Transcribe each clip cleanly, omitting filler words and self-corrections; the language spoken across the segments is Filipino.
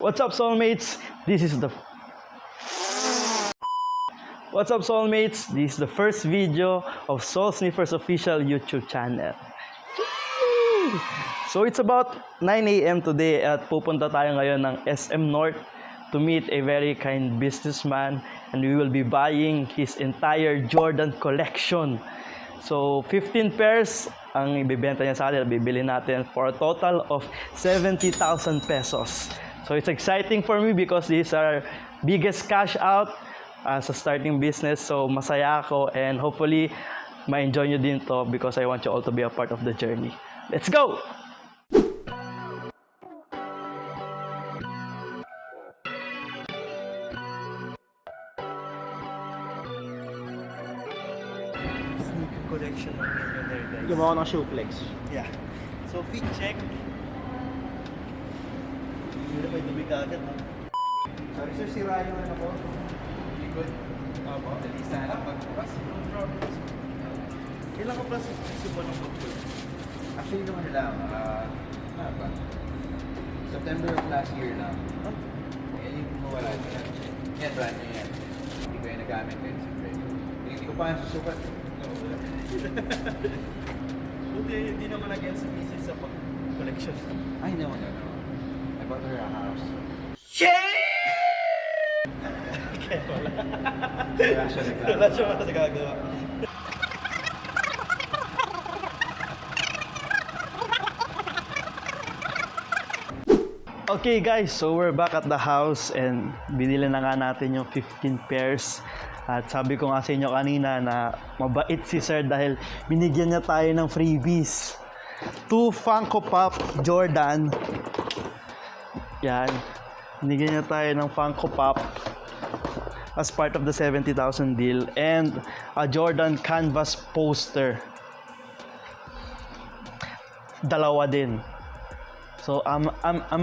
What's up, soulmates? This is the What's up, soulmates? This is the first video of Soul Sniffers official YouTube channel. So it's about 9 a.m. today at pupunta tayo ngayon ng SM North to meet a very kind businessman, and we will be buying his entire Jordan collection. So 15 pairs ang ibibenta niya sa atin, bibili natin for a total of 70,000 pesos. So it's exciting for me because these are biggest cash out as a starting business. So masaya ako, and hopefully ma-enjoy nyo din to because I want you all to be a part of the journey. Let's go! Sneaker collection ng millionaire, guys. Gumawa ng shoe flex. Yeah. So fit check. Hindi na may dumi agad, no? Sorry sir, sira yung ano ko. Good. Opo. Dalisa lang magbukas. No problem. Kailan ka plus subo ng football? Actually naman lang, ano ba? September of last year lang. Huh? Eh, yung mawala niya. Yan, brand new yan. Hindi ko yung nagamit ko yun. Siyempre. Hindi ko pa yung susukat. Buti hindi naman against sa pieces sa collection. Ay, no. I bought her a house. Kaya wala. Wala siya nagagawa. Wala siya nagagawa. Okay guys, so we're back at the house and binili na nga natin yung 15 pairs. At sabi ko nga sa inyo kanina na mabait si sir dahil binigyan niya tayo ng freebies. 2 Funko Pop Jordan. Yan. Binigyan niya tayo ng Funko Pop as part of the 70,000 deal, and a Jordan canvas poster. Dalawa din. So I'm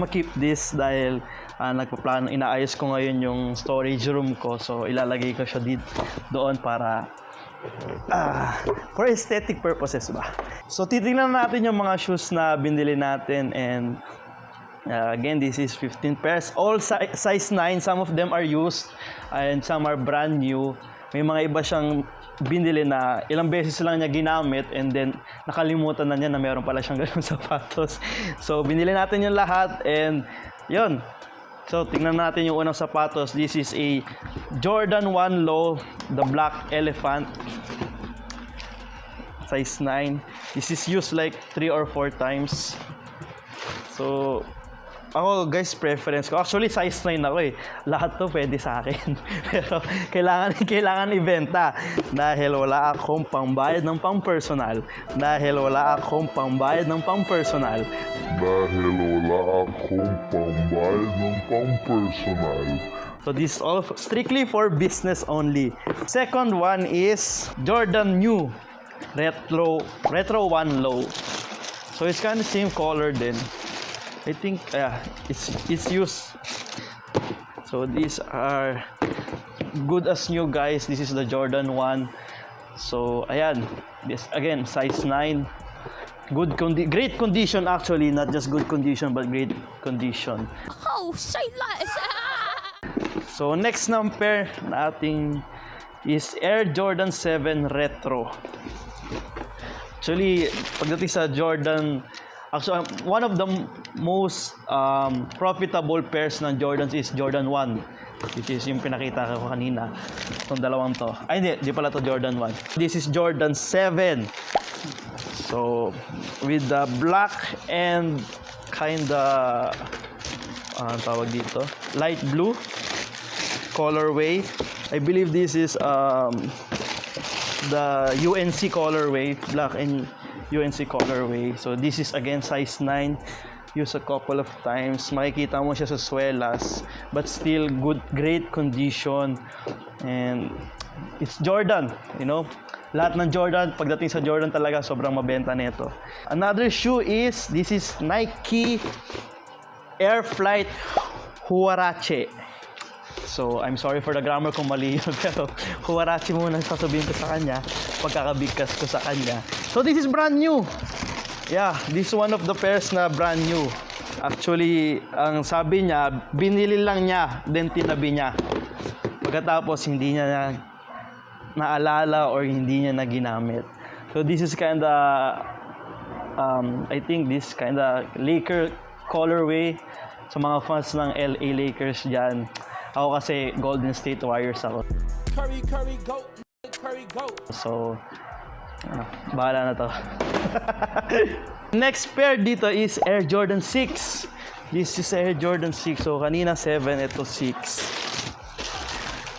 keep this dahil nagpaplano, inaayos ko ngayon yung storage room ko, so ilalagay ko siya doon para for aesthetic purposes ba. So titingnan natin yung mga shoes na binili natin, and again, this is 15 pairs, all size 9. Some of them are used and some are brand new. May mga iba siyang binili na ilang beses lang niya ginamit and then nakalimutan na niya na meron pala siyang ganung sapatos. So binili natin yung lahat, and yun. So tingnan natin yung unang sapatos. This is a Jordan 1 Low, the black elephant, size 9. This is used like 3 or 4 times. So ako guys, preference ko. Actually, size 9 ako eh. Lahat to pwede sa akin. Pero kailangan ibenta. Dahil wala akong pangbayad ng pang-personal. Dahil wala akong pangbayad ng pang-personal. So this is all strictly for business only. Second one is Jordan New Retro 1 Low. So it's kind of same color din. I think it's used. So these are good as new, guys. This is the Jordan 1. So ayan, this again size 9. Great condition actually, not just good condition but great condition. Oh, say less. So next na pair na ating is Air Jordan 7 Retro. Actually, pagdating sa Jordan, actually, one of the most profitable pairs ng Jordans is Jordan 1, which is yung pinakita ko kanina. Itong dalawang to. Ay, hindi pala to Jordan 1. This is Jordan 7. So, with the black and kinda, tawag dito, light blue colorway. I believe this is the UNC colorway, black and UNC colorway. So this is again size 9, used a couple of times. Makikita mo siya sa swelas, but still great condition, and it's Jordan, you know. Lahat ng Jordan, pagdating sa Jordan talaga sobrang mabenta nito. Another shoe is, this is Nike Air Flight Huarache. So, I'm sorry for the grammar kung mali yun, pero Huarache muna sasabihin ko sa kanya, pagkakabigkas ko sa kanya. So, this is brand new. Yeah, this is one of the pairs na brand new. Actually, ang sabi niya, binili lang niya, then tinabi niya. Pagkatapos, hindi niya naalala or hindi niya na ginamit. So this is kinda, I think this kinda Laker colorway sa mga fans ng LA Lakers dyan. Ako kasi Golden State Warriors ako. Curry, goat. So, bahala na to. Next pair dito is Air Jordan 6. This is Air Jordan 6. So, kanina 7, ito 6.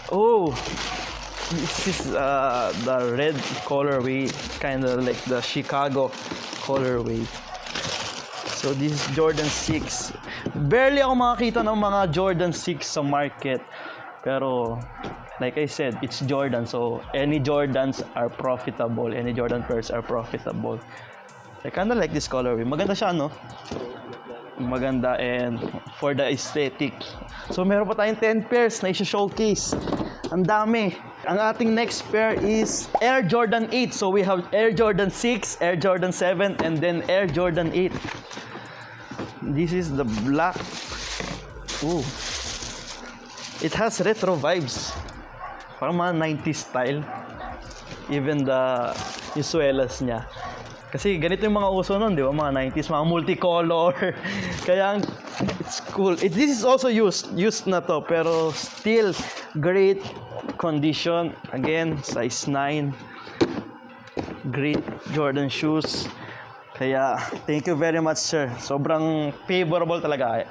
Oh! This is the red colorway. Kind of like the Chicago colorway. So, this is Jordan 6. Barely ako makakita ng mga Jordan 6 sa market. Pero, like I said, it's Jordan. So, any Jordans are profitable. Any Jordan pairs are profitable. I kinda like this colorway. Maganda siya, no? Maganda and for the aesthetic. So, meron pa tayong 10 pairs na i-showcase. Ang dami. Ang ating next pair is Air Jordan 8. So, we have Air Jordan 6, Air Jordan 7, and then Air Jordan 8. This is the black. Ooh. It has retro vibes. Parang mga 90s style. Even the suelas niya. Kasi ganito yung mga uso nun, di ba? Mga 90s, mga multicolor. Kaya it's cool. This is also used na to, pero still great condition. Again, size 9. Great Jordan shoes. Kaya thank you very much, sir. Sobrang favorable talaga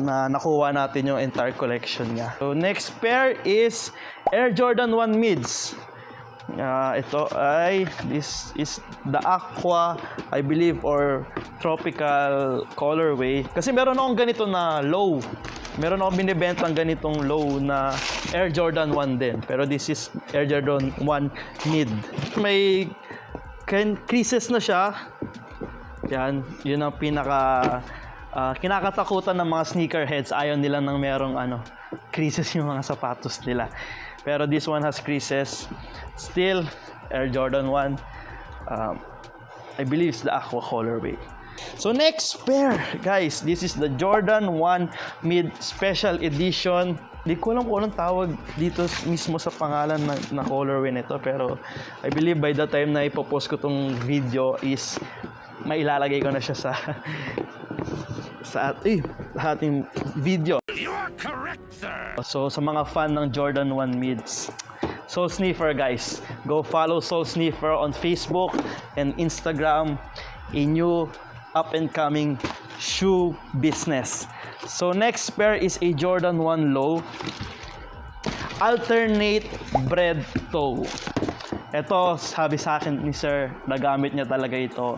na nakuha natin yung entire collection niya. So next pair is Air Jordan 1 Mids. This is the aqua, I believe, or tropical colorway. Kasi meron akong ganito na low. Meron akong binibentang ganitong low na Air Jordan 1 din. Pero this is Air Jordan 1 Mid. May creases na siya. Yan, yun ang pinaka kinakatakutan ng mga sneakerheads. Ayaw nila nang merong creases yung mga sapatos nila. Pero this one has creases. Still, Air Jordan 1. I believe it's the aqua colorway. So next pair, guys. This is the Jordan 1 Mid Special Edition. Di ko alam kung anong tawag dito mismo sa pangalan na colorway nito. Pero I believe by the time na ipopost ko tong video is mailalagay ko na siya sa ating video. You are correct, sir. So, sa mga fan ng Jordan 1 Mids, Soul Sniffer, guys. Go follow Soul Sniffer on Facebook and Instagram. A new up-and-coming shoe business. So, next pair is a Jordan 1 Low. Alternate bread toe. Ito, sabi sa akin ni Sir, nagamit niya talaga ito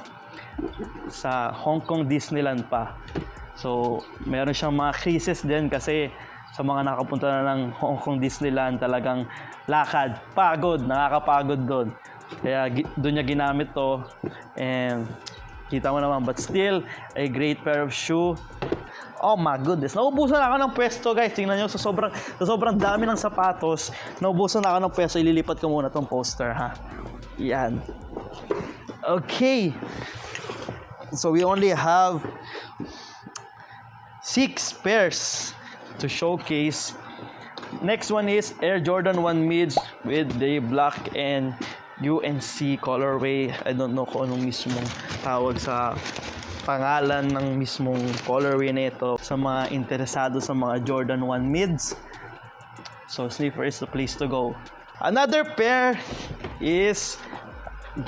sa Hong Kong Disneyland pa. So, meron siyang mga creases din kasi sa mga nakapunta na ng Hong Kong Disneyland, talagang lakad, pagod, nakakapagod doon. Kaya doon niya ginamit to, and kita mo naman, but still, a great pair of shoe. Oh my goodness, naubusan na ako ng pwesto, guys. Tingnan nyo, sa sobrang dami ng sapatos, naubusan na ako ng pwesto. Ililipat ko muna tong poster, ha. Yan. Okay. So, we only have 6 pairs to showcase. Next one is Air Jordan 1 Mids with the black and UNC colorway. I don't know kung anong mismong tawag sa pangalan ng mismong colorway na ito. Sa mga interesado sa mga Jordan 1 Mids, so Sniffer is the place to go. Another pair is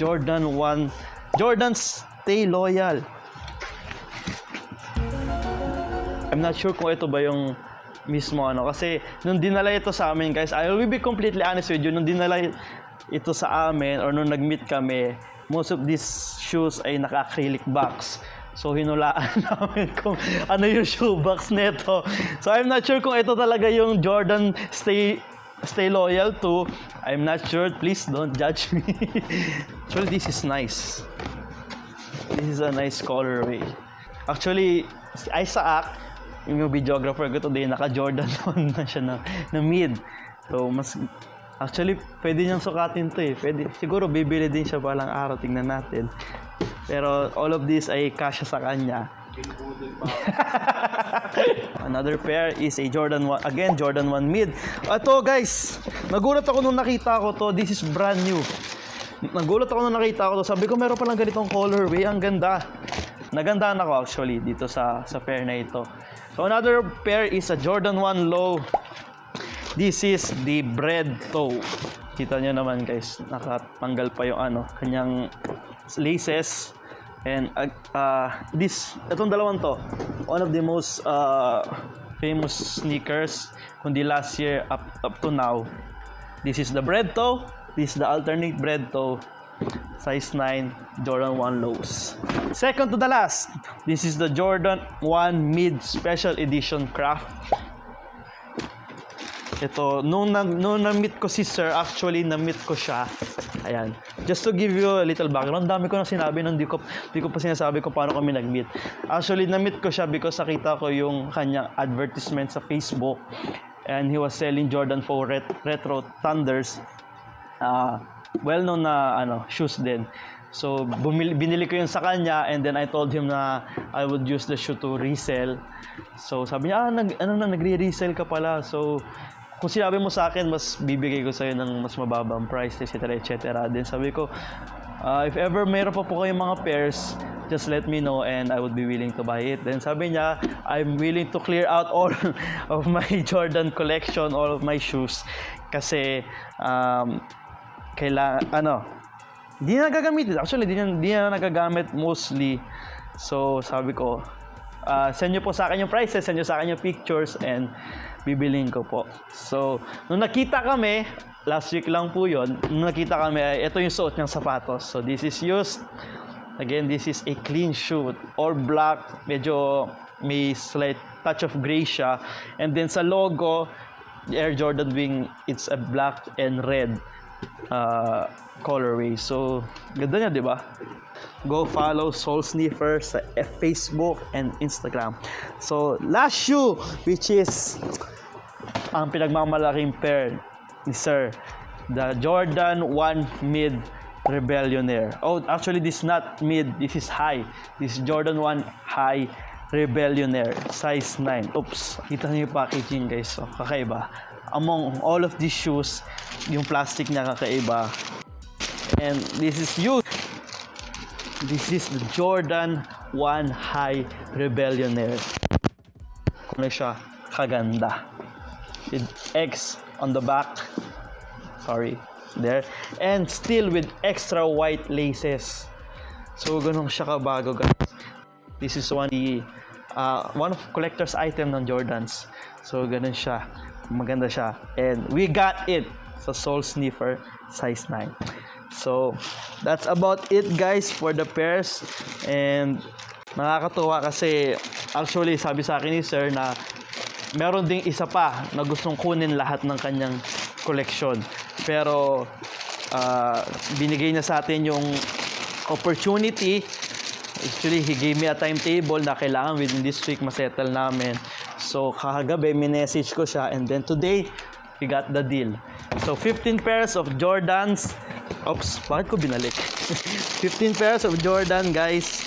Jordan 1 Jordan Stay Loyal. I'm not sure kung ito ba yung mismo kasi nung dinala ito sa amin, guys, I will be completely honest with you, nung dinala ito sa amin or nung nag-meet kami, most of these shoes ay naka-acrylic box. So hinulaan namin kung ano yung shoe box nito. So I'm not sure kung ito talaga yung Jordan Stay Loyal to. I'm not sure, please don't judge me. Actually, this is nice. This is a nice colorway. Actually, Isaac, yung videographer ko today, naka-Jordan 1 na siya na mid. So, actually, pwede niyang sukatin to eh. Siguro, bibili din siya balang araw. Tingnan natin. Pero, all of this ay kasya sa kanya. Another pair is a Jordan 1. Again, Jordan 1 mid. Ito guys, nagulat ako nung nakita ko to. This is brand new. Nagulat ako nung nakita ko to. Sabi ko meron palang ganitong colorway. Ang ganda. Nagandahan ako actually dito sa pair na ito. So another pair is a Jordan 1 low. This is the bread toe. Kita nyo naman guys, nakatanggal pa yung kanyang laces. And itong dalawang to, one of the most famous sneakers, kundi last year up to now. This is the bread toe. This is the alternate bread toe. Size 9, Jordan 1 lows. Second to the last, this is the Jordan 1 mid special edition craft. Ito, nung na-meet ko si Sir, actually na-meet ko siya. Ayan. Just to give you a little background, dami ko nang sinabi nung di ko pa sinasabi kung paano kami nag-meet. Actually, na-meet ko siya because nakita ko yung kanyang advertisement sa Facebook. And he was selling Jordan 4 Retro Thunders. Well-known na shoes din. So, binili ko yun sa kanya and then I told him na I would use the shoe to resell. So, sabi niya, nagre-resell ka pala. So, kung sinabi mo sa akin, mas bibigay ko sa'yo ng mas mababang price, etc. etc. Then sabi ko, if ever mayroon pa po kayong mga pairs, just let me know and I would be willing to buy it. Then sabi niya, I'm willing to clear out all of my Jordan collection, all of my shoes. Kasi, di na nagagamit. Actually, di na nagagamit mostly. So, sabi ko, send nyo po sa akin yung prices, send nyo sa akin yung pictures, and bibiliin ko po. So, nung nakita kami, last week lang po yun, nung nakita kami, ito yung suot niyang sapatos. So, this is used. Again, this is a clean shoe. All black, medyo may slight touch of gray siya. And then sa logo, the Air Jordan Wing, it's a black and red colorway. So, ganda niya, di ba? Go follow Soul Sniffer sa Facebook and Instagram. So, last shoe, which is ang pinagmamalaking pair ni Sir, the Jordan 1 Mid Rebellionaire. Oh, actually, this is not mid, this is high. This is Jordan 1 High Rebellionaire, size 9. Oops, kita niyo yung packaging guys. So, kakaiba. Among all of these shoes, yung plastic niya kakaiba. And this is used. This is the Jordan 1 High Rebellionaire. Kung na siya kaganda. With X on the back. Sorry. There. And still with extra white laces. So, ganun siya kabago guys. This is one of collector's item ng Jordans. So, ganun siya. Maganda siya. And we got it sa Soul Sniffer size 9. So, that's about it guys for the pairs. And nakakatuwa kasi actually sabi sa akin ni Sir na meron ding isa pa na gustong kunin lahat ng kanyang collection. Pero binigay niya sa atin yung opportunity. Actually, he gave me a timetable na kailangan within this week masettle namin. So, kagabi, minessage ko siya. And then today, we got the deal. So, 15 pairs of Jordans. Oops, bakit ko binalik? 15 pairs of Jordan, guys.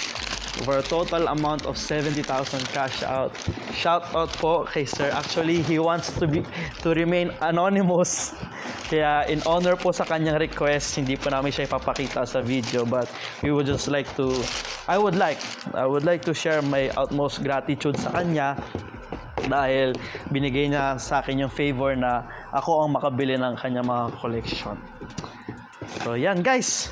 For a total amount of 70,000 cash out. Shout out po kay Sir. Actually, he wants to remain anonymous. Kaya in honor po sa kanyang request, hindi po namin siya ipapakita sa video, but we would just like to I would like to share my utmost gratitude sa kanya dahil binigay niya sa akin yung favor na ako ang makabili ng kanyang mga collection. So yan guys.